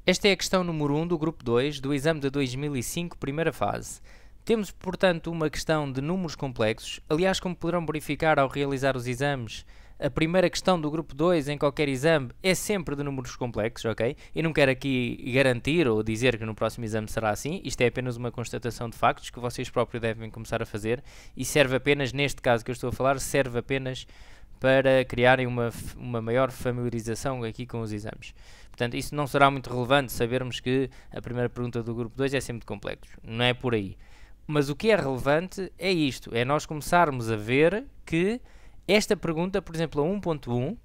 Esta é a questão número 1 do grupo 2 do exame de 2005, primeira fase. Temos, portanto, uma questão de números complexos. Aliás, como poderão verificar ao realizar os exames, a primeira questão do grupo 2 em qualquer exame é sempre de números complexos, ok? E não quero aqui garantir ou dizer que no próximo exame será assim. Isto é apenas uma constatação de factos que vocês próprios devem começar a fazer e serve apenas, neste caso que eu estou a falar, serve apenas para criarem uma maior familiarização aqui com os exames. Portanto, isso não será muito relevante sabermos que a primeira pergunta do grupo 2 é sempre de complexos. Não é por aí. Mas o que é relevante é isto, é nós começarmos a ver que esta pergunta, por exemplo, a 1.1,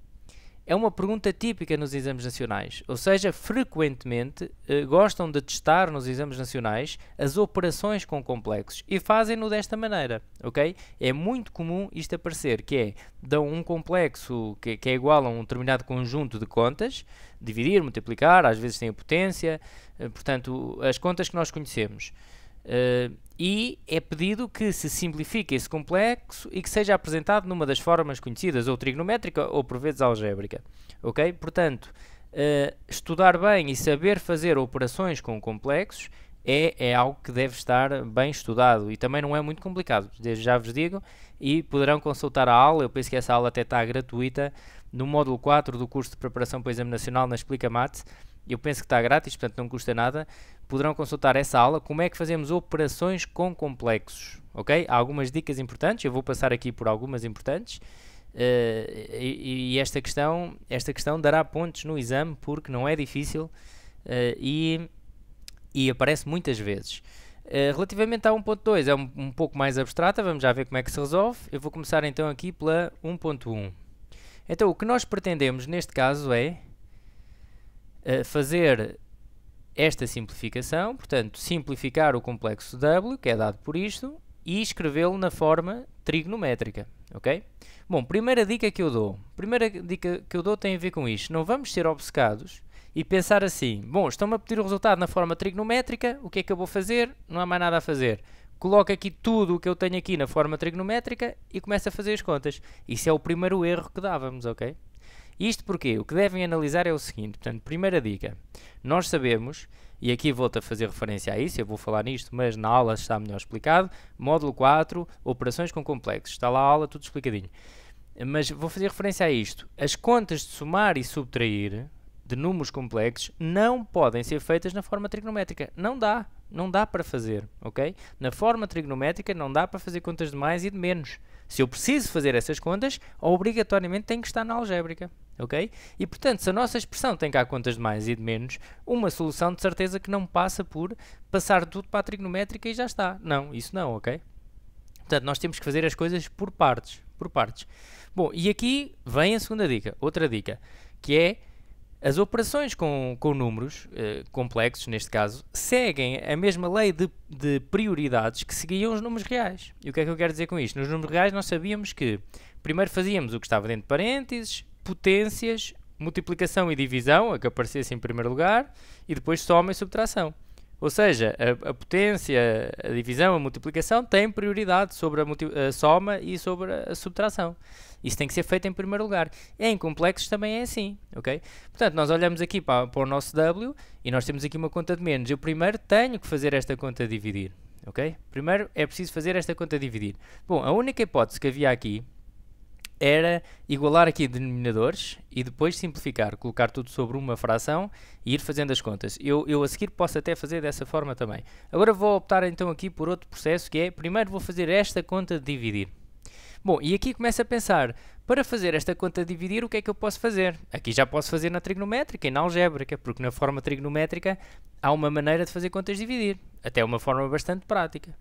é uma pergunta típica nos exames nacionais, ou seja, frequentemente gostam de testar nos exames nacionais as operações com complexos e fazem-no desta maneira, ok? É muito comum isto aparecer, que é, dão um complexo que é igual a um determinado conjunto de contas, dividir, multiplicar, às vezes tem a potência, portanto, as contas que nós conhecemos. E é pedido que se simplifique esse complexo e que seja apresentado numa das formas conhecidas, ou trigonométrica ou por vezes algébrica. Ok? Portanto, estudar bem e saber fazer operações com complexos é algo que deve estar bem estudado e também não é muito complicado, desde já vos digo, e poderão consultar a aula. Eu penso que essa aula até está gratuita no módulo 4 do curso de preparação para o Exame Nacional na Explica Maths. Eu penso que está grátis, portanto não custa nada. Poderão consultar essa aula, como é que fazemos operações com complexos, ok? Há algumas dicas importantes, eu vou passar aqui por algumas importantes, e esta questão dará pontos no exame, porque não é difícil e aparece muitas vezes. Relativamente à 1.2, é um pouco mais abstrata, vamos já ver como é que se resolve. Eu vou começar então aqui pela 1.1. Então o que nós pretendemos neste caso é fazer esta simplificação, portanto, simplificar o complexo W, que é dado por isto, e escrevê-lo na forma trigonométrica, ok? Bom, primeira dica que eu dou tem a ver com isto. Não vamos ser obcecados e pensar assim, bom, estão-me a pedir o resultado na forma trigonométrica, o que é que eu vou fazer? Não há mais nada a fazer. Coloco aqui tudo o que eu tenho aqui na forma trigonométrica e começo a fazer as contas. Isso é o primeiro erro que dávamos, ok? Isto porque o que devem analisar é o seguinte, portanto, primeira dica, nós sabemos, e aqui volto a fazer referência a isso, eu vou falar nisto, mas na aula está melhor explicado, módulo 4, operações com complexos, está lá a aula tudo explicadinho. Mas vou fazer referência a isto, as contas de somar e subtrair de números complexos não podem ser feitas na forma trigonométrica, não dá para fazer, ok? Na forma trigonométrica não dá para fazer contas de mais e de menos. Se eu preciso fazer essas contas, obrigatoriamente tem que estar na algébrica, ok? E portanto, se a nossa expressão tem cá contas de mais e de menos, uma solução de certeza que não passa por passar tudo para a trigonométrica e já está. Não, isso não, ok? Portanto, nós temos que fazer as coisas por partes, Bom, e aqui vem a segunda dica, outra dica, que é as operações com números complexos, neste caso, seguem a mesma lei de prioridades que seguiam os números reais. E o que é que eu quero dizer com isto? Nos números reais nós sabíamos que primeiro fazíamos o que estava dentro de parênteses, potências, multiplicação e divisão, a que aparecesse em primeiro lugar, e depois soma e subtração. Ou seja, a potência, a divisão, a multiplicação têm prioridade sobre a soma e sobre a subtração. Isso tem que ser feito em primeiro lugar. Em complexos também é assim, ok? Portanto, nós olhamos aqui para o nosso W e nós temos aqui uma conta de menos. Eu primeiro tenho que fazer esta conta de dividir, ok? Primeiro é preciso fazer esta conta de dividir. Bom, a única hipótese que havia aqui era igualar aqui denominadores e depois simplificar, colocar tudo sobre uma fração e ir fazendo as contas. Eu a seguir posso até fazer dessa forma também. Agora vou optar então aqui por outro processo, que é, primeiro vou fazer esta conta de dividir. Bom, e aqui começo a pensar, para fazer esta conta de dividir, o que é que eu posso fazer? Aqui já posso fazer na trigonométrica e na algébrica, porque na forma trigonométrica há uma maneira de fazer contas de dividir, até uma forma bastante prática.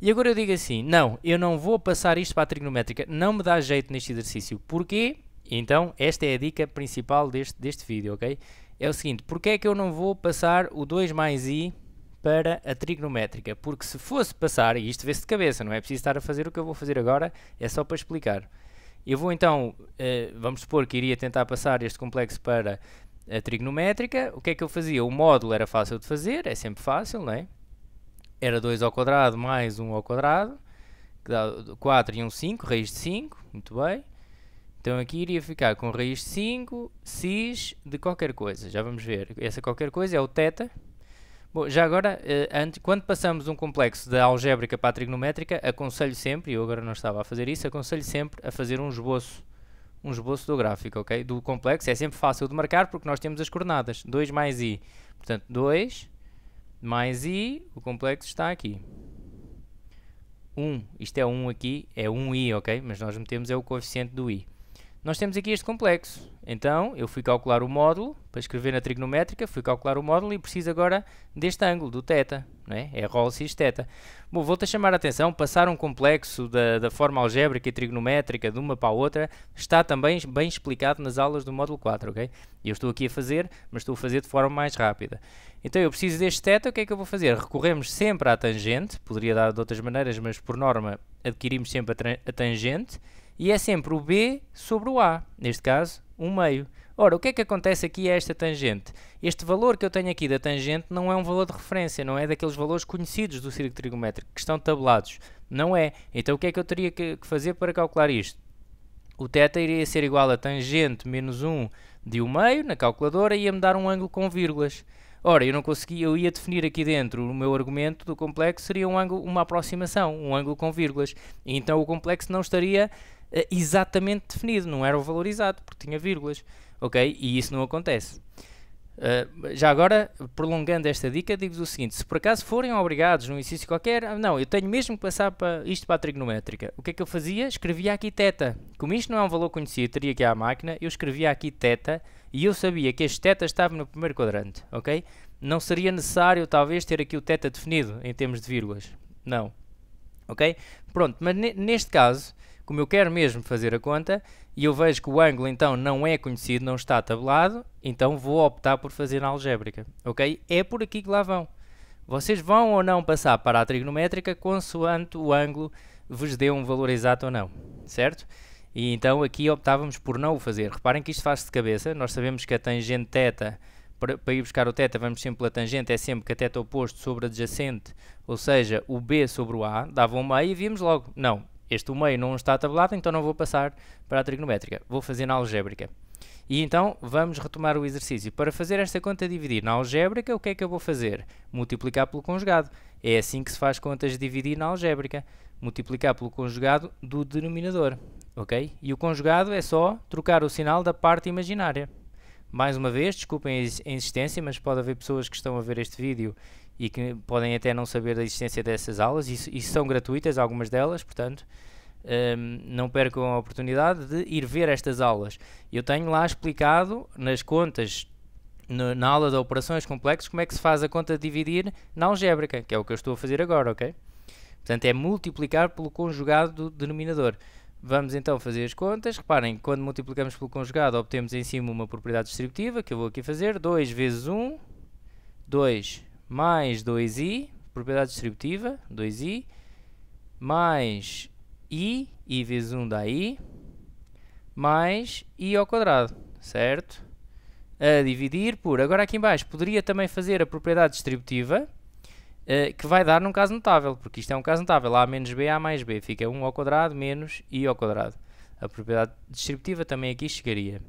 E agora eu digo assim, não, eu não vou passar isto para a trigonométrica, não me dá jeito neste exercício. Porquê? Então, esta é a dica principal deste vídeo, ok? É o seguinte, porquê é que eu não vou passar o 2 mais i para a trigonométrica? Porque se fosse passar, e isto vê-se de cabeça, não é preciso estar a fazer o que eu vou fazer agora, é só para explicar. Eu vou então, vamos supor que iria tentar passar este complexo para a trigonométrica, o que é que eu fazia? O módulo era fácil de fazer, é sempre fácil, não é? Era 2 ao quadrado mais 1 ao quadrado, que dá 4 e 1, 5, raiz de 5, muito bem. Então aqui iria ficar com raiz de 5 cis de qualquer coisa. Já vamos ver. Essa qualquer coisa é o θ. Bom, já agora, quando passamos um complexo da algébrica para a trigonométrica, aconselho sempre, e eu agora não estava a fazer isso, aconselho sempre a fazer um esboço do gráfico, ok? Do complexo. É sempre fácil de marcar porque nós temos as coordenadas. 2 mais i. Portanto, 2 mais i, o complexo está aqui. 1, isto é 1 aqui, é 1i, ok? Mas nós metemos é o coeficiente do i. Nós temos aqui este complexo. Então, eu fui calcular o módulo, para escrever na trigonométrica, fui calcular o módulo e preciso agora deste ângulo, do θ, não é? É ρ cis θ. Bom, vou-te a chamar a atenção, passar um complexo da forma algébrica e trigonométrica de uma para a outra, está também bem explicado nas aulas do módulo 4, ok? Eu estou aqui a fazer, mas estou a fazer de forma mais rápida. Então, eu preciso deste θ, o que é que eu vou fazer? Recorremos sempre à tangente, poderia dar de outras maneiras, mas por norma adquirimos sempre a tangente, e é sempre o B sobre o A, neste caso, 1/2. Ora, o que é que acontece aqui a esta tangente? Este valor que eu tenho aqui da tangente não é um valor de referência, não é daqueles valores conhecidos do círculo trigonométrico, que estão tabelados. Não é. Então o que é que eu teria que fazer para calcular isto? O θ iria ser igual a tangente menos 1 de 1/2 na calculadora e ia-me dar um ângulo com vírgulas. Ora, eu não conseguia, eu ia definir aqui dentro o meu argumento do complexo, seria um ângulo, uma aproximação, um ângulo com vírgulas. E então o complexo não estaria exatamente definido, não era o valor exato, porque tinha vírgulas, ok? E isso não acontece. Já agora, prolongando esta dica, digo-vos o seguinte: se por acaso forem obrigados num exercício qualquer, não, eu tenho mesmo que passar isto para a trigonométrica, o que é que eu fazia? Escrevia aqui θ. Como isto não é um valor conhecido, teria que ir à máquina, eu escrevia aqui θ e eu sabia que este θ estava no primeiro quadrante, ok? Não seria necessário, talvez, ter aqui o θ definido em termos de vírgulas, não, ok? Pronto, mas neste caso, como eu quero mesmo fazer a conta, e eu vejo que o ângulo então não é conhecido, não está tabelado, então vou optar por fazer na algébrica, ok? É por aqui que lá vão. Vocês vão ou não passar para a trigonométrica consoante o ângulo vos dê um valor exato ou não, certo? E então aqui optávamos por não o fazer. Reparem que isto faz-se de cabeça, nós sabemos que a tangente θ, para ir buscar o θ, vamos sempre pela tangente, é sempre cateto oposto sobre adjacente, ou seja, o B sobre o A, dava 1/2 e vimos logo, não. Este 1/2 não está tabelado, então não vou passar para a trigonométrica. Vou fazer na algébrica. E então, vamos retomar o exercício. Para fazer esta conta dividir na algébrica, o que é que eu vou fazer? Multiplicar pelo conjugado. É assim que se faz contas de dividir na algébrica. Multiplicar pelo conjugado do denominador. Ok? E o conjugado é só trocar o sinal da parte imaginária. Mais uma vez, desculpem a insistência, mas pode haver pessoas que estão a ver este vídeo e que podem até não saber da existência dessas aulas, e são gratuitas algumas delas, portanto, não percam a oportunidade de ir ver estas aulas. Eu tenho lá explicado nas contas, na aula de operações complexas, como é que se faz a conta de dividir na algébrica, que é o que eu estou a fazer agora, ok? Portanto, é multiplicar pelo conjugado do denominador. Vamos então fazer as contas. Reparem, quando multiplicamos pelo conjugado, obtemos em cima uma propriedade distributiva, que eu vou aqui fazer, 2 vezes 1, 2 mais 2i, propriedade distributiva, 2i, mais i vezes 1 dá i, mais i ao quadrado, certo? A dividir por, agora aqui em baixo, poderia também fazer a propriedade distributiva, que vai dar num caso notável, porque isto é um caso notável, a menos b, a mais b, fica 1 ao quadrado menos i ao quadrado. A propriedade distributiva também aqui chegaria.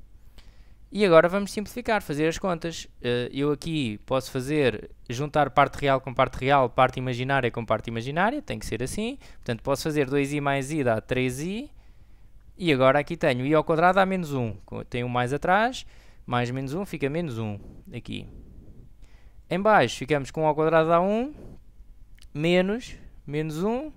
E agora vamos simplificar, fazer as contas. Eu aqui posso fazer, juntar parte real, parte imaginária com parte imaginária, tem que ser assim. Portanto, posso fazer 2i mais i dá 3i. E agora aqui tenho i ao quadrado dá menos 1. Tem 1 mais atrás, mais menos 1 fica menos 1. Aqui. Em baixo ficamos com 1 ao quadrado dá 1, menos 1,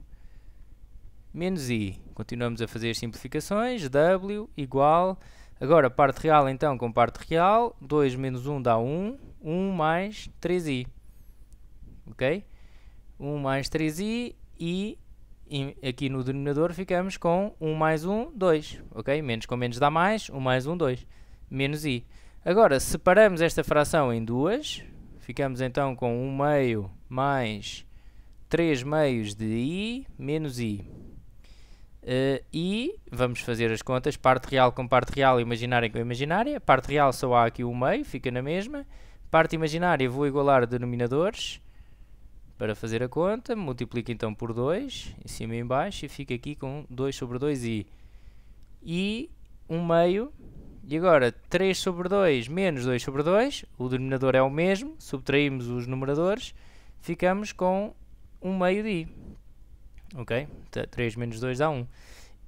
menos i. Continuamos a fazer as simplificações, w igual... Agora, parte real, então, com parte real, 2 menos 1 dá 1, 1 mais 3i, ok? 1 mais 3i e aqui no denominador ficamos com 1 mais 1, 2, ok? Menos com menos dá mais, 1 mais 1, 2, menos i. Agora, separamos esta fração em duas, ficamos então com 1 meio mais 3 meios de i menos i. E vamos fazer as contas, parte real com parte real, imaginária com imaginária. Parte real só há aqui 1 meio, fica na mesma. Parte imaginária vou igualar denominadores para fazer a conta. Multiplico então por 2, em cima e em baixo, e fica aqui com 2 sobre 2i. E 1 meio, e agora 3 sobre 2 menos 2 sobre 2, o denominador é o mesmo, subtraímos os numeradores, ficamos com 1 meio de i. Ok? 3 menos 2 dá 1.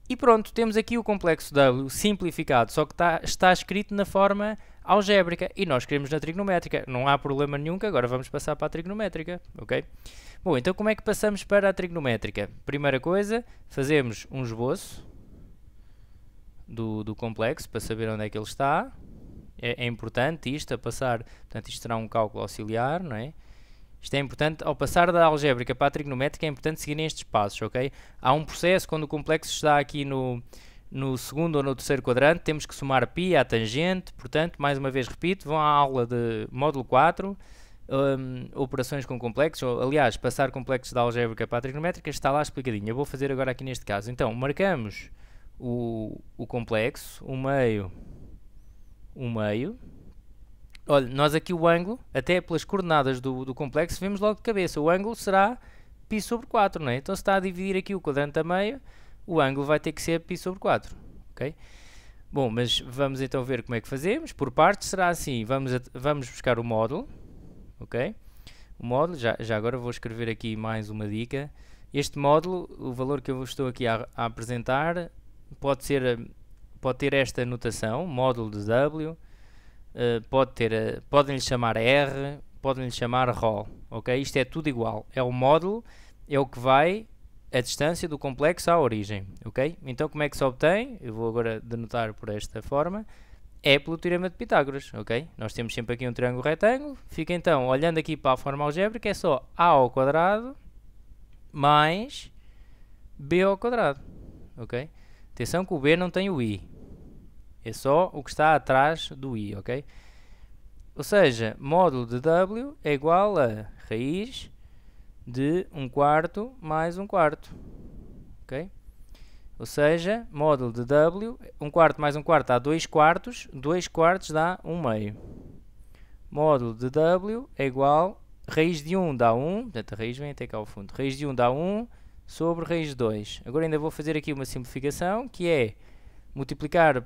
E pronto, temos aqui o complexo W simplificado, só que está escrito na forma algébrica e nós queremos na trigonométrica. Não há problema nenhum, que agora vamos passar para a trigonométrica, ok? Bom, então como é que passamos para a trigonométrica? Primeira coisa, fazemos um esboço do complexo para saber onde é que ele está. É importante isto a passar, portanto isto será um cálculo auxiliar, não é? Isto é importante, ao passar da algébrica para a trigonométrica, é importante seguirem estes passos, ok? Há um processo, quando o complexo está aqui no segundo ou no terceiro quadrante, temos que somar π à tangente, portanto, mais uma vez repito, vão à aula de módulo 4, operações com complexos, ou, aliás, passar complexos da algébrica para a trigonométrica, está lá explicadinho. Eu vou fazer agora aqui neste caso. Então, marcamos o complexo, o meio. Olha, nós aqui o ângulo, até pelas coordenadas do complexo, vemos logo de cabeça. O ângulo será π sobre 4, não é? Então se está a dividir aqui o quadrante a meio, o ângulo vai ter que ser π sobre 4, ok? Bom, mas vamos então ver como é que fazemos. Por partes será assim, vamos buscar o módulo, ok? O módulo, já agora vou escrever aqui mais uma dica. Este módulo, o valor que eu estou aqui a apresentar, pode ter esta notação, módulo de W, podem-lhe chamar R, podem-lhe chamar ρ, ok? Isto é tudo igual, é o módulo, é o que vai a distância do complexo à origem, ok? Então como é que se obtém? Eu vou agora denotar por esta forma, é pelo teorema de Pitágoras, ok? Nós temos sempre aqui um triângulo retângulo, fica então, olhando aqui para a forma algébrica, é só a ao quadrado mais b ao quadrado, ok? Atenção que o b não tem o i, é só o que está atrás do i, ok? Ou seja, módulo de W é igual a raiz de 1/4 mais 1/4, ok? Ou seja, módulo de W, 1/4 mais 1/4 dá 2/4, 2/4 dá 1 meio. Módulo de W é igual, raiz de 1 dá 1, portanto a raiz vem até cá ao fundo, raiz de 1 dá 1 sobre raiz de 2. Agora ainda vou fazer aqui uma simplificação, que é multiplicar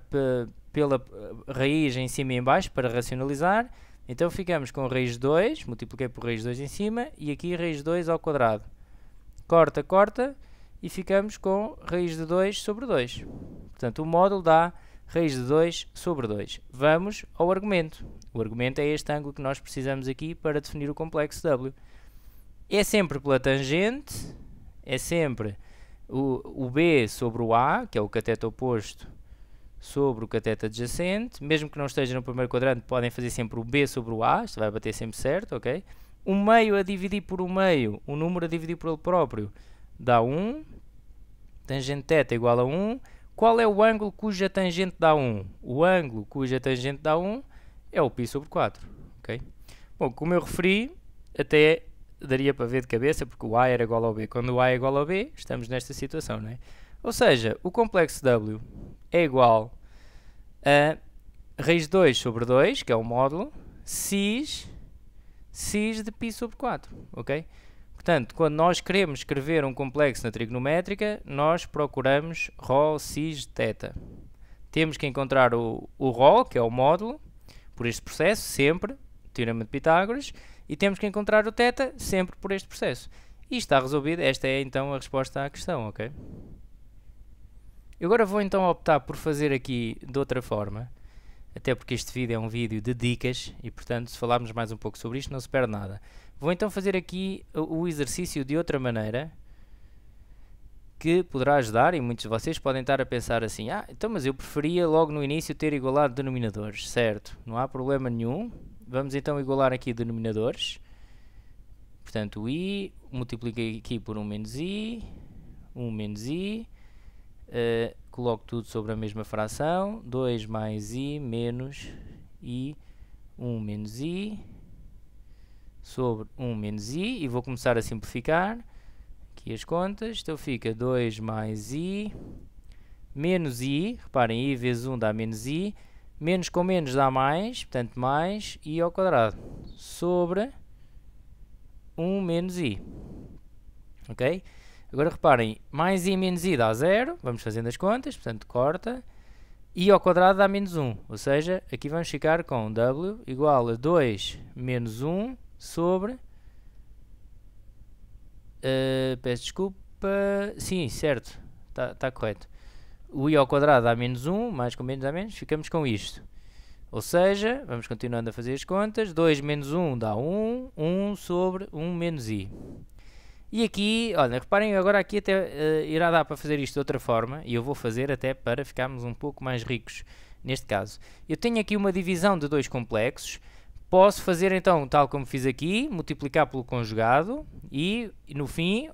pela raiz em cima e em baixo para racionalizar. Então ficamos com raiz de 2, multipliquei por raiz de 2 em cima, e aqui raiz de 2 ao quadrado. Corta, corta, e ficamos com raiz de 2 sobre 2. Portanto, o módulo dá raiz de 2 sobre 2. Vamos ao argumento. O argumento é este ângulo que nós precisamos aqui para definir o complexo W. É sempre pela tangente, é sempre o B sobre o A, que é o cateto oposto, sobre o cateto adjacente. Mesmo que não esteja no primeiro quadrante, podem fazer sempre o B sobre o A, isto vai bater sempre certo, ok? Um meio a dividir por um meio, o número a dividir por ele próprio, dá 1. Tangente θ igual a 1. Qual é o ângulo cuja tangente dá 1? O ângulo cuja tangente dá 1 é o π sobre 4, ok? Bom, como eu referi, até daria para ver de cabeça, porque o A era igual ao B. Quando o A é igual ao B, estamos nesta situação, não é? Ou seja, o complexo W é igual a raiz de 2 sobre 2, que é o módulo, cis de π sobre 4, ok? Portanto, quando nós queremos escrever um complexo na trigonométrica, nós procuramos ρ cis θ. Temos que encontrar o ρ, que é o módulo, por este processo, sempre, teorema de Pitágoras, e temos que encontrar o θ sempre por este processo. E está resolvido, esta é então a resposta à questão, ok? Eu agora vou então optar por fazer aqui de outra forma, até porque este vídeo é um vídeo de dicas e, portanto, se falarmos mais um pouco sobre isto, não se perde nada. Vou então fazer aqui o exercício de outra maneira, que poderá ajudar, e muitos de vocês podem estar a pensar assim, então mas eu preferia logo no início ter igualado denominadores, certo? Não há problema nenhum. Vamos então igualar aqui denominadores. Portanto, o i, multipliquei aqui por 1 menos i, 1 menos i, coloco tudo sobre a mesma fração, 2 mais i menos i, 1 menos i, sobre 1 menos i, e vou começar a simplificar aqui as contas. Então fica 2 mais i, menos i, reparem, i vezes 1 dá menos i, menos com menos dá mais, portanto mais i ao quadrado, sobre 1 menos i, ok? Agora reparem, mais i menos i dá 0, vamos fazendo as contas, portanto corta, I ao quadrado dá menos 1, ou seja, aqui vamos ficar com W igual a 2 menos 1 sobre... peço desculpa... Sim, certo, está correto. O I ao quadrado dá menos 1, mais com menos dá menos, ficamos com isto. Ou seja, vamos continuando a fazer as contas, 2 menos 1 dá 1, 1 sobre 1 menos I. E aqui, olha, reparem, agora aqui até irá dar para fazer isto de outra forma, e eu vou fazer até para ficarmos um pouco mais ricos neste caso. Eu tenho aqui uma divisão de dois complexos, posso fazer então, tal como fiz aqui, multiplicar pelo conjugado, e no fim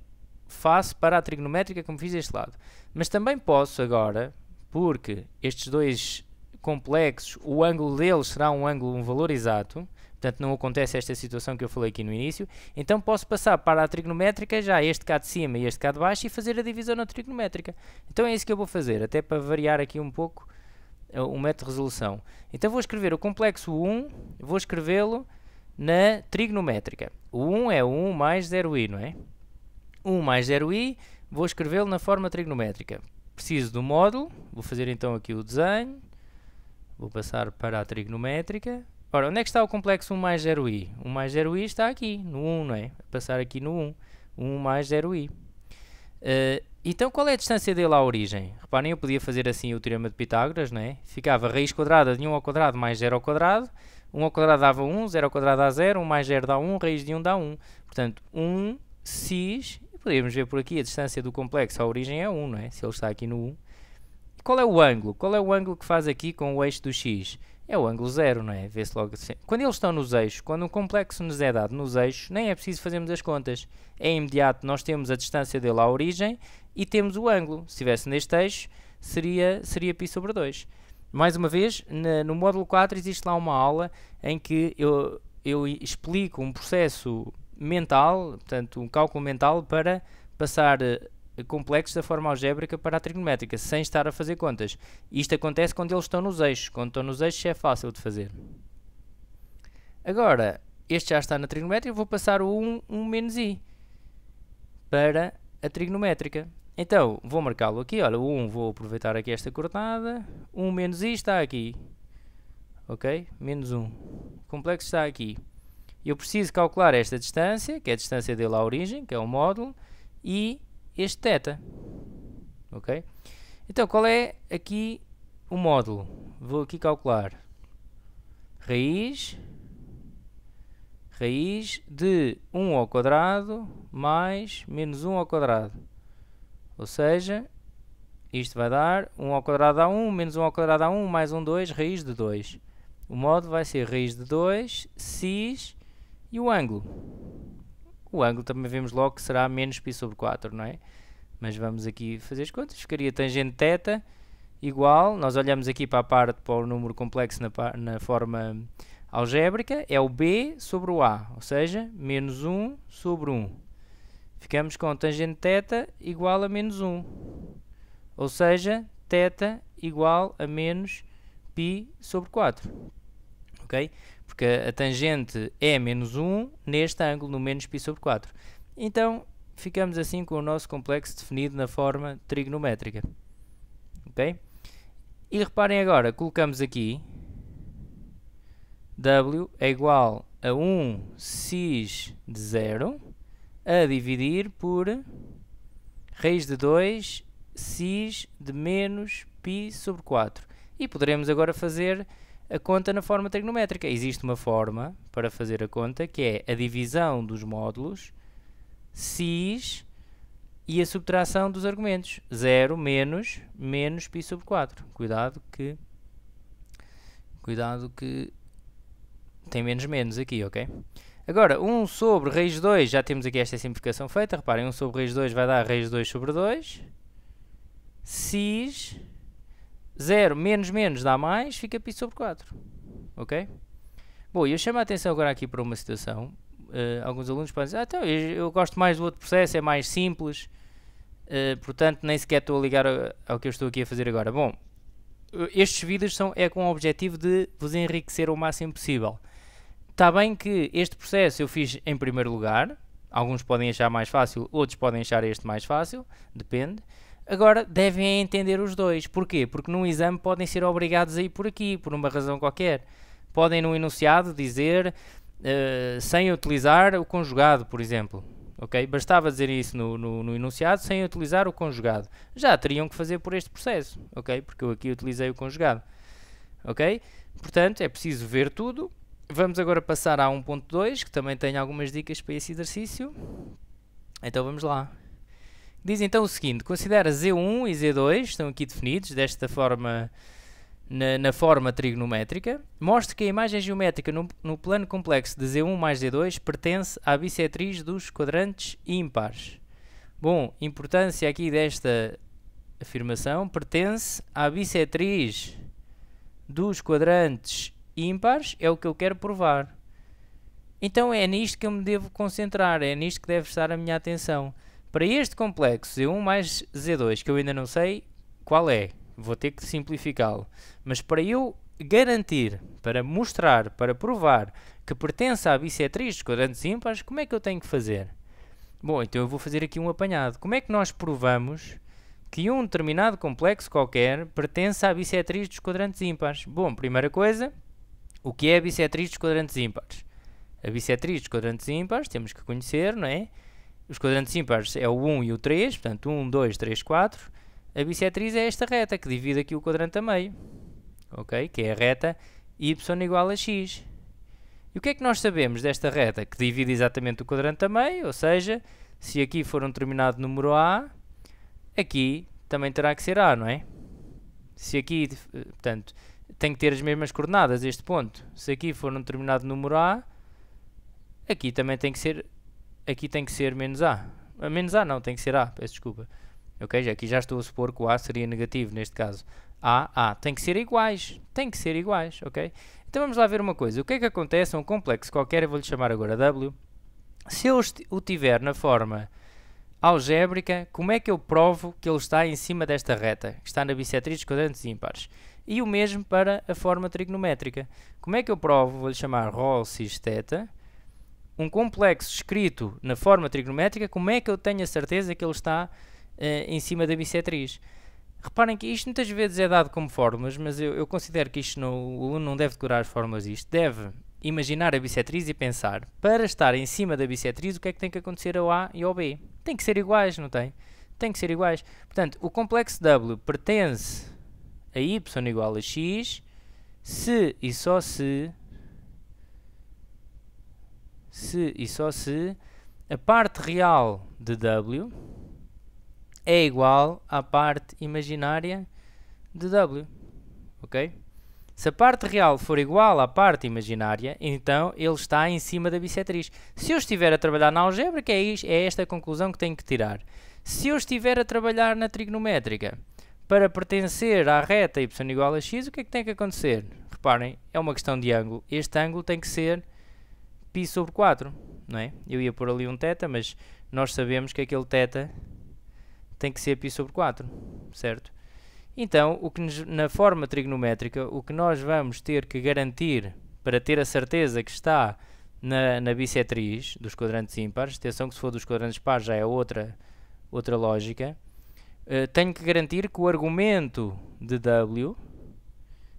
faço para a trigonométrica como fiz deste lado. Mas também posso agora, porque estes dois complexos, o ângulo deles será um valor exato, portanto não acontece esta situação que eu falei aqui no início, então posso passar para a trigonométrica já este cá de cima e este cá de baixo e fazer a divisão na trigonométrica. Então é isso que eu vou fazer, até para variar aqui um pouco o método de resolução. Então vou escrever o complexo 1, vou escrevê-lo na trigonométrica. O 1 é o 1 mais 0i, não é? 1 mais 0i, vou escrevê-lo na forma trigonométrica. Preciso do módulo, vou fazer então aqui o desenho, vou passar para a trigonométrica. Ora, onde é que está o complexo 1 mais 0i? 1 mais 0i está aqui, no 1, não é? Vou passar aqui no 1. 1 mais 0i. Então, qual é a distância dele à origem? Reparem, eu podia fazer assim o teorema de Pitágoras, não é? Ficava raiz quadrada de 1 ao quadrado mais 0 ao quadrado. 1 ao quadrado dava 1, 0 ao quadrado dá 0, 1 mais 0 dá 1, raiz de 1 dá 1. Portanto, 1 cis, e podemos ver por aqui a distância do complexo à origem é 1, não é? Se ele está aqui no 1. Qual é o ângulo? Qual é o ângulo que faz aqui com o eixo do x? É o ângulo 0, não é? Vê-se logo assim. Quando eles estão nos eixos, quando um complexo nos é dado nos eixos, nem é preciso fazermos as contas. É imediato, nós temos a distância dele à origem e temos o ângulo. Se estivesse neste eixo, seria π sobre 2. Mais uma vez, no módulo 4 existe lá uma aula em que eu explico um processo mental, portanto um cálculo mental para passar complexos da forma algébrica para a trigonométrica, sem estar a fazer contas. Isto acontece quando eles estão nos eixos. Quando estão nos eixos é fácil de fazer. Agora, este já está na trigonométrica, vou passar o 1 menos i para a trigonométrica. Então, vou marcá-lo aqui. Olha, o 1, vou aproveitar aqui esta coordenada. 1 menos i está aqui. Ok? Menos 1. O complexo está aqui. Eu preciso calcular esta distância, que é a distância dele à origem, que é o módulo, e este θ, ok? Então, qual é aqui o módulo? Vou aqui calcular raiz de 1 ao quadrado mais menos 1 ao quadrado. Ou seja, isto vai dar 1 ao quadrado dá 1, menos 1 ao quadrado dá 1, mais 1, 2, raiz de 2. O módulo vai ser raiz de 2, cis, e o ângulo. O ângulo também vemos logo que será menos π sobre 4, não é? Mas vamos aqui fazer as contas. Ficaria tangente θ igual, nós olhamos aqui para a parte, para o número complexo na forma algébrica, é o B sobre o A, ou seja, menos 1 sobre 1. Ficamos com tangente θ igual a menos 1. Ou seja, θ igual a menos π sobre 4. Ok? Porque a tangente é menos 1 neste ângulo, no menos π sobre 4. Então, ficamos assim com o nosso complexo definido na forma trigonométrica. Ok? E reparem agora, colocamos aqui W é igual a 1 cis de 0 a dividir por raiz de 2 cis de menos π sobre 4. E poderemos agora fazer a conta na forma trigonométrica. Existe uma forma para fazer a conta, que é a divisão dos módulos, cis, e a subtração dos argumentos. 0 menos π sobre 4. Cuidado que tem menos aqui, ok? Agora, 1 sobre raiz de 2, já temos aqui esta simplificação feita. Reparem, 1 sobre raiz de 2 vai dar raiz de 2 sobre 2. Cis... 0 menos dá mais, fica π sobre 4. Ok? Bom, eu chamo a atenção agora aqui para uma situação. Alguns alunos podem dizer, então, eu gosto mais do outro processo, é mais simples, portanto nem sequer estou a ligar ao que eu estou aqui a fazer agora. Bom, estes vídeos é com o objetivo de vos enriquecer o máximo possível. Está bem que este processo eu fiz em primeiro lugar, alguns podem achar mais fácil, outros podem achar este mais fácil, depende. Agora, devem entender os dois. Porquê? Porque num exame podem ser obrigados a ir por aqui, por uma razão qualquer. Podem no enunciado dizer sem utilizar o conjugado, por exemplo. Okay? Bastava dizer isso no enunciado sem utilizar o conjugado. Já teriam que fazer por este processo, okay? Porque eu aqui utilizei o conjugado. Okay? Portanto, é preciso ver tudo. Vamos agora passar a 1.2, que também tem algumas dicas para esse exercício. Então vamos lá. Diz então o seguinte: considera Z1 e Z2, estão aqui definidos desta forma, na forma trigonométrica. Mostre que a imagem geométrica no plano complexo de Z1 mais Z2 pertence à bissetriz dos quadrantes ímpares. Bom, importância aqui desta afirmação: pertence à bissetriz dos quadrantes ímpares, é o que eu quero provar. Então é nisto que eu me devo concentrar, é nisto que deve estar a minha atenção. Para este complexo Z1 mais Z2, que eu ainda não sei qual é, vou ter que simplificá-lo. Mas para eu garantir, para mostrar, para provar que pertence à bissetriz dos quadrantes ímpares, como é que eu tenho que fazer? Bom, então eu vou fazer aqui um apanhado. Como é que nós provamos que um determinado complexo qualquer pertence à bissetriz dos quadrantes ímpares? Bom, primeira coisa, o que é a bissetriz dos quadrantes ímpares? A bissetriz dos quadrantes ímpares temos que conhecer, não é? Os quadrantes ímpares é o 1 e o 3, portanto 1, 2, 3, 4. A bissetriz é esta reta que divide aqui o quadrante a meio, ok? Que é a reta y igual a x. E o que é que nós sabemos desta reta? Que divide exatamente o quadrante a meio, ou seja, se aqui for um determinado número A, aqui também terá que ser A, não é? Se aqui, portanto, tem que ter as mesmas coordenadas este ponto. Se aqui for um determinado número A, aqui também tem que ser... Aqui tem que ser menos A. Menos A não, tem que ser A, peço desculpa. Ok, aqui já estou a supor que o A seria negativo neste caso. A, tem que ser iguais. Tem que ser iguais, ok? Então vamos lá ver uma coisa. O que é que acontece a um complexo qualquer, eu vou-lhe chamar agora W. Se eu o tiver na forma algébrica, como é que eu provo que ele está em cima desta reta? Que está na bissetriz dos quadrantes ímpares. E o mesmo para a forma trigonométrica. Como é que eu provo? Vou-lhe chamar ρ cis θ. Um complexo escrito na forma trigonométrica, como é que eu tenho a certeza que ele está em cima da bissetriz? Reparem que isto muitas vezes é dado como fórmulas, mas eu considero que isto o aluno não deve decorar as fórmulas disto. Deve imaginar a bissetriz e pensar, para estar em cima da bissetriz, o que é que tem que acontecer ao A e ao B? Tem que ser iguais, não tem? Tem que ser iguais. Portanto, o complexo W pertence a y igual a x, se e só se e só se a parte real de W é igual à parte imaginária de W, ok? Se a parte real for igual à parte imaginária, então ele está em cima da bissetriz. Se eu estiver a trabalhar na algébrica, é esta a conclusão que tenho que tirar. Se eu estiver a trabalhar na trigonométrica, para pertencer à reta y igual a x, o que é que tem que acontecer? Reparem, é uma questão de ângulo. Este ângulo tem que ser π sobre 4, não é? Eu ia pôr ali um θ, mas nós sabemos que aquele θ tem que ser π sobre 4, certo? Então, na forma trigonométrica, o que nós vamos ter que garantir para ter a certeza que está na bissetriz dos quadrantes ímpares, atenção que se for dos quadrantes pares já é outra lógica, tenho que garantir que o argumento de W,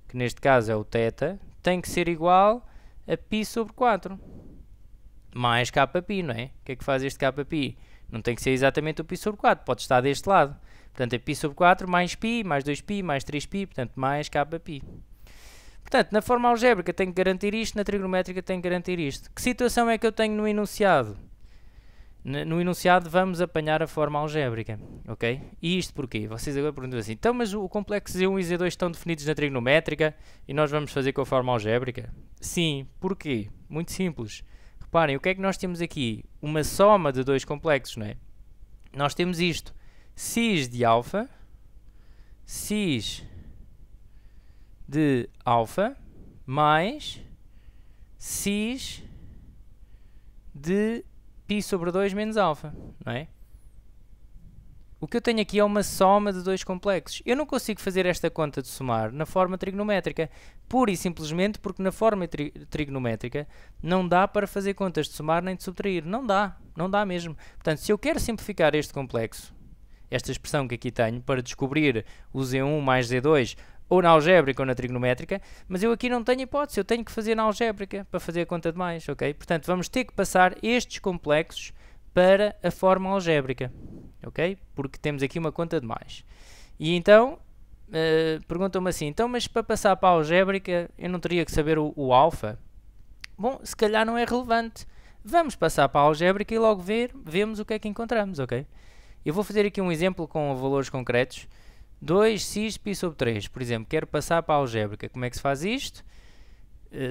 que neste caso é o θ, tem que ser igual a π sobre 4. Mais kπ, não é? O que é que faz este kπ? Não tem que ser exatamente o π sobre 4, pode estar deste lado. Portanto, é π sobre 4 mais π, mais 2π, mais 3π, portanto, mais kπ. Portanto, na forma algébrica tenho que garantir isto, na trigonométrica tenho que garantir isto. Que situação é que eu tenho no enunciado? No enunciado vamos apanhar a forma algébrica, ok? E isto porquê? Vocês agora perguntam assim, então mas o complexo Z1 e Z2 estão definidos na trigonométrica e nós vamos fazer com a forma algébrica? Sim, porquê? Muito simples. Reparem, o que é que nós temos aqui? Uma soma de dois complexos, não é? Nós temos isto, cis de alfa, mais cis de π sobre 2 menos alfa, não é? O que eu tenho aqui é uma soma de dois complexos. Eu não consigo fazer esta conta de somar na forma trigonométrica, pura e simplesmente porque na forma trigonométrica não dá para fazer contas de somar nem de subtrair. Não dá mesmo. Portanto, se eu quero simplificar este complexo, esta expressão que aqui tenho, para descobrir o Z1 mais Z2, ou na algébrica ou na trigonométrica, mas eu aqui não tenho hipótese, eu tenho que fazer na algébrica para fazer a conta de mais, ok? Portanto, vamos ter que passar estes complexos para a forma algébrica, ok? Porque temos aqui uma conta de mais. E então, perguntam-me assim, então, mas para passar para a algébrica eu não teria que saber o alfa? Bom, se calhar não é relevante. Vamos passar para a algébrica e logo vemos o que é que encontramos, ok? Eu vou fazer aqui um exemplo com valores concretos. 2x π sobre 3, por exemplo, quero passar para a algébrica. Como é que se faz isto?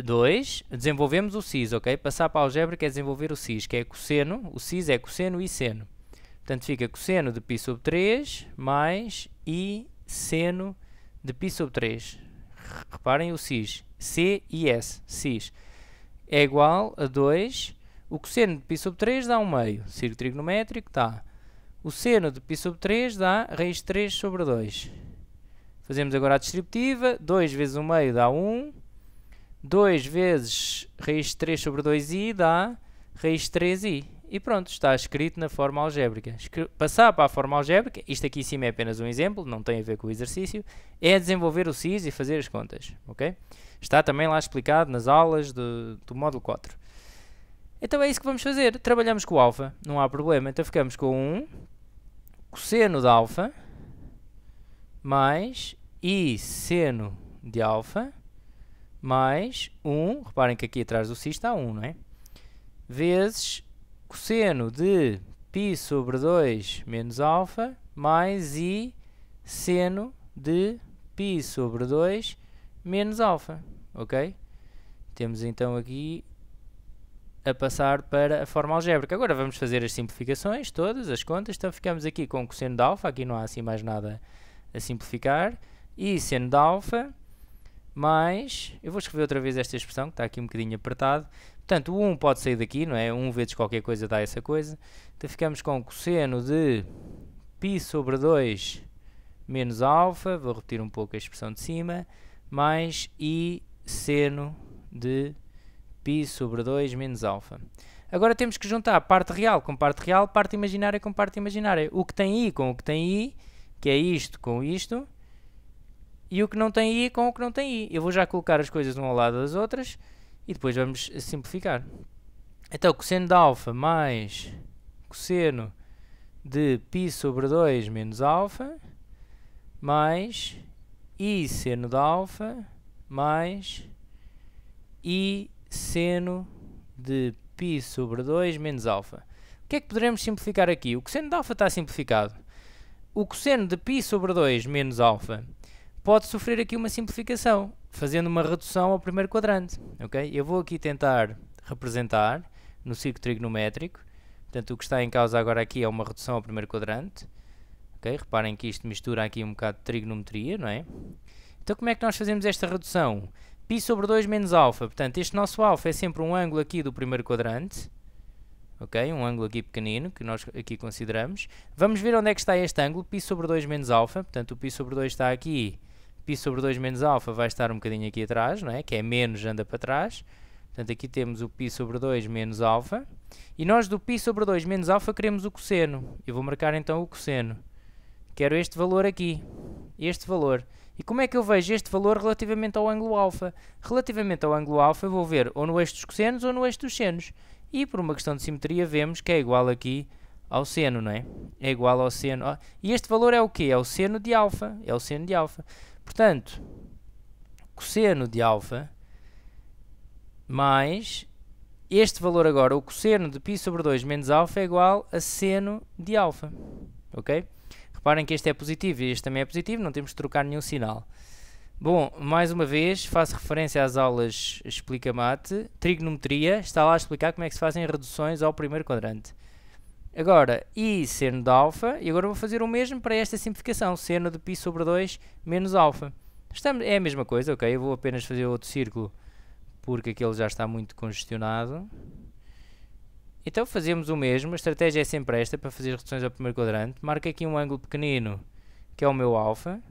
2, desenvolvemos o cis, ok? Passar para a algébrica é desenvolver o cis, que é cosseno. O cis é cosseno e seno. Portanto, fica cosseno de π sobre 3 mais i seno de π sobre 3. Reparem o cis. C e S. Cis. É igual a 2. O cosseno de π sobre 3 dá 1 meio. Círculo trigonométrico está. O seno de π sobre 3 dá raiz de 3 sobre 2. Fazemos agora a distributiva. 2 vezes 1 meio dá 1. 2 vezes raiz de 3 sobre 2i dá raiz de 3i. E pronto, está escrito na forma algébrica. Passar para a forma algébrica, isto aqui em cima é apenas um exemplo, não tem a ver com o exercício, é desenvolver o cis e fazer as contas. Okay? Está também lá explicado nas aulas do módulo 4. Então é isso que vamos fazer. Trabalhamos com o alfa, não há problema. Então ficamos com 1 cosseno de alfa mais i seno de alfa mais 1, reparem que aqui atrás do cis está 1, não é? Vezes cosseno de π sobre 2 menos alfa mais i seno de π sobre 2 menos alfa, ok? Temos então aqui a passar para a forma algébrica. Agora vamos fazer as simplificações todas, as contas. Então ficamos aqui com o cosseno de alfa, aqui não há assim mais nada a simplificar, e seno de alfa mais, eu vou escrever outra vez esta expressão, que está aqui um bocadinho apertado. Portanto, o 1 pode sair daqui, não é? 1 vezes qualquer coisa dá essa coisa. Então ficamos com o cosseno de π sobre 2 menos alfa, vou repetir um pouco a expressão de cima, mais i seno de π sobre 2 menos alfa. Agora temos que juntar parte real com parte real, parte imaginária com parte imaginária. O que tem i com o que tem i, que é isto com isto, e o que não tem i com o que não tem i. Eu vou já colocar as coisas um ao lado das outras e depois vamos simplificar. Então, cosseno de alfa mais cosseno de π sobre 2 menos alfa mais i seno de alfa mais i seno de π sobre 2 menos alfa. O que é que poderemos simplificar aqui? O cosseno de alfa está simplificado. O cosseno de π sobre 2 menos alfa pode sofrer aqui uma simplificação, fazendo uma redução ao primeiro quadrante. Okay? Eu vou aqui tentar representar no círculo trigonométrico. Portanto, o que está em causa agora aqui é uma redução ao primeiro quadrante. Okay? Reparem que isto mistura aqui um bocado de trigonometria, não é? Então, como é que nós fazemos esta redução? π sobre 2 menos alfa. Portanto, este nosso alfa é sempre um ângulo aqui do primeiro quadrante. Ok? Um ângulo aqui pequenino, que nós aqui consideramos. Vamos ver onde é que está este ângulo, π sobre 2 menos alfa. Portanto, o π sobre 2 está aqui. π sobre 2 menos alfa vai estar um bocadinho aqui atrás, não é? Que é menos, anda para trás. Portanto, aqui temos o π sobre 2 menos alfa. E nós do π sobre 2 menos alfa queremos o cosseno. Eu vou marcar então o cosseno. Quero este valor aqui. Este valor. E como é que eu vejo este valor relativamente ao ângulo alfa? Relativamente ao ângulo alfa eu vou ver ou no eixo dos cossenos ou no eixo dos senos. E por uma questão de simetria vemos que é igual aqui ao seno, não é? É igual ao seno. E este valor é o quê? É o seno de alfa. É o seno de alfa. Portanto, cosseno de alfa mais este valor agora, o cosseno de π sobre 2 menos alfa é igual a seno de alfa. Ok? Reparem que este é positivo e este também é positivo, não temos de trocar nenhum sinal. Bom, mais uma vez, faço referência às aulas Explica Mate. Trigonometria, está lá a explicar como é que se fazem reduções ao primeiro quadrante. Agora, i seno de alfa, e agora vou fazer o mesmo para esta simplificação, seno de π sobre 2 menos alfa. É a mesma coisa, ok? Eu vou apenas fazer outro círculo, porque aquele já está muito congestionado. Então fazemos o mesmo, a estratégia é sempre esta, para fazer reduções ao primeiro quadrante. Marco aqui um ângulo pequenino, que é o meu alfa.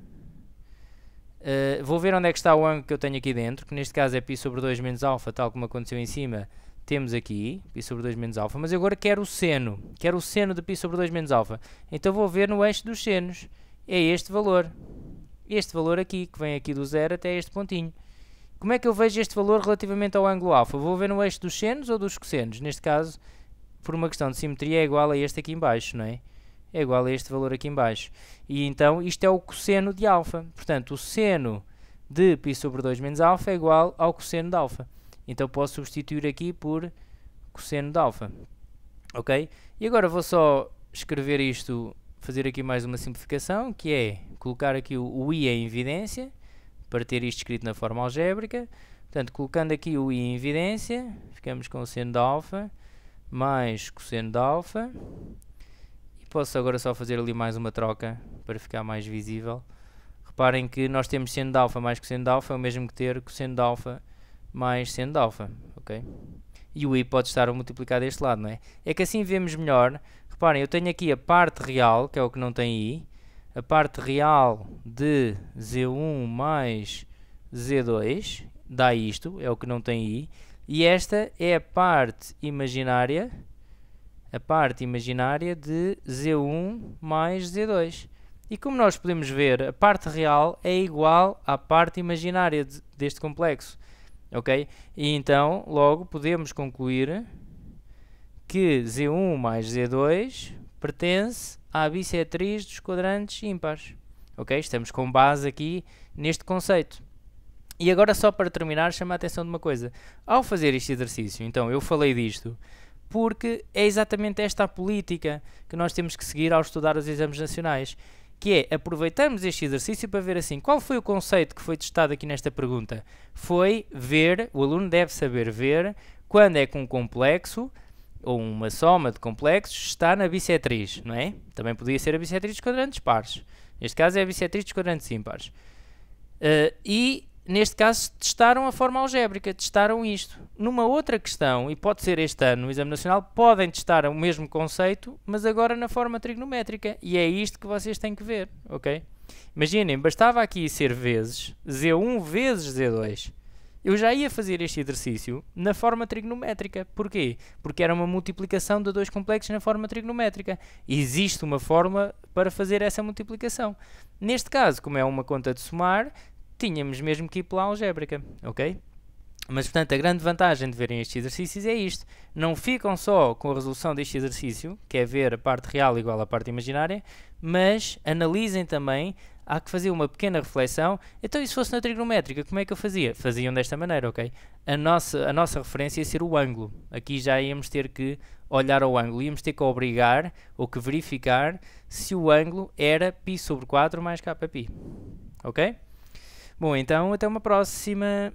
Vou ver onde é que está o ângulo que eu tenho aqui dentro, que neste caso é π sobre 2 menos alfa, tal como aconteceu em cima. temos aqui π sobre 2 menos alfa, mas eu agora quero o seno de π sobre 2 menos alfa. Então vou ver no eixo dos senos, é este valor aqui, que vem aqui do 0 até este pontinho. Como é que eu vejo este valor relativamente ao ângulo alfa? Vou ver no eixo dos senos ou dos cossenos? Neste caso, por uma questão de simetria, é igual a este aqui em baixo, não é? É igual a este valor aqui em baixo. E então, isto é o cosseno de alfa. Portanto, o seno de π sobre 2 menos alfa é igual ao cosseno de alfa. Então, posso substituir aqui por cosseno de alfa. Ok? E agora vou só escrever isto, fazer aqui mais uma simplificação, que é colocar aqui o i em evidência, para ter isto escrito na forma algébrica. Portanto, colocando aqui o i em evidência, ficamos com o seno de alfa mais cosseno de alfa. E posso agora só fazer ali mais uma troca para ficar mais visível. Reparem que nós temos seno de alfa mais cosseno de alfa, é o mesmo que ter cosseno de alfa mais seno de alfa. Okay? E o i pode estar a multiplicar deste lado, não é? É que assim vemos melhor. Reparem, eu tenho aqui a parte real, que é o que não tem i. A parte real de Z1 mais Z2 dá isto, é o que não tem i. E esta é a parte imaginária de Z1 mais Z2. E como nós podemos ver, a parte real é igual à parte imaginária deste complexo. Ok? E então, logo, podemos concluir que Z1 mais Z2 pertence à bissetriz dos quadrantes ímpares. Ok? Estamos com base aqui neste conceito. E agora, só para terminar, chama a atenção de uma coisa. Ao fazer este exercício, então, eu falei disto porque é exatamente esta a política que nós temos que seguir ao estudar os exames nacionais, que é, aproveitamos este exercício para ver assim, qual foi o conceito que foi testado aqui nesta pergunta? Foi ver, o aluno deve saber ver, quando é que um complexo ou uma soma de complexos está na bissetriz, não é? Também podia ser a bissetriz dos quadrantes pares. Neste caso é a bissetriz dos quadrantes ímpares. E, neste caso, testaram a forma algébrica, testaram isto. Numa outra questão, e pode ser este ano no Exame Nacional, podem testar o mesmo conceito, mas agora na forma trigonométrica. E é isto que vocês têm que ver, ok? Imaginem, bastava aqui ser vezes Z1 vezes Z2. Eu já ia fazer este exercício na forma trigonométrica. Porquê? Porque era uma multiplicação de dois complexos na forma trigonométrica. Existe uma forma para fazer essa multiplicação. Neste caso, como é uma conta de somar, tínhamos mesmo que ir pela algébrica, ok? Mas, portanto, a grande vantagem de verem estes exercícios é isto. Não ficam só com a resolução deste exercício, que é ver a parte real igual à parte imaginária, mas analisem também, há que fazer uma pequena reflexão. Então, e se fosse na trigonométrica, como é que eu fazia? Faziam desta maneira, ok? A nossa referência ia ser o ângulo. Aqui já íamos ter que olhar ao ângulo. Íamos ter que obrigar, ou que verificar, se o ângulo era π sobre 4 mais kπ. Ok? Bom, então, até uma próxima.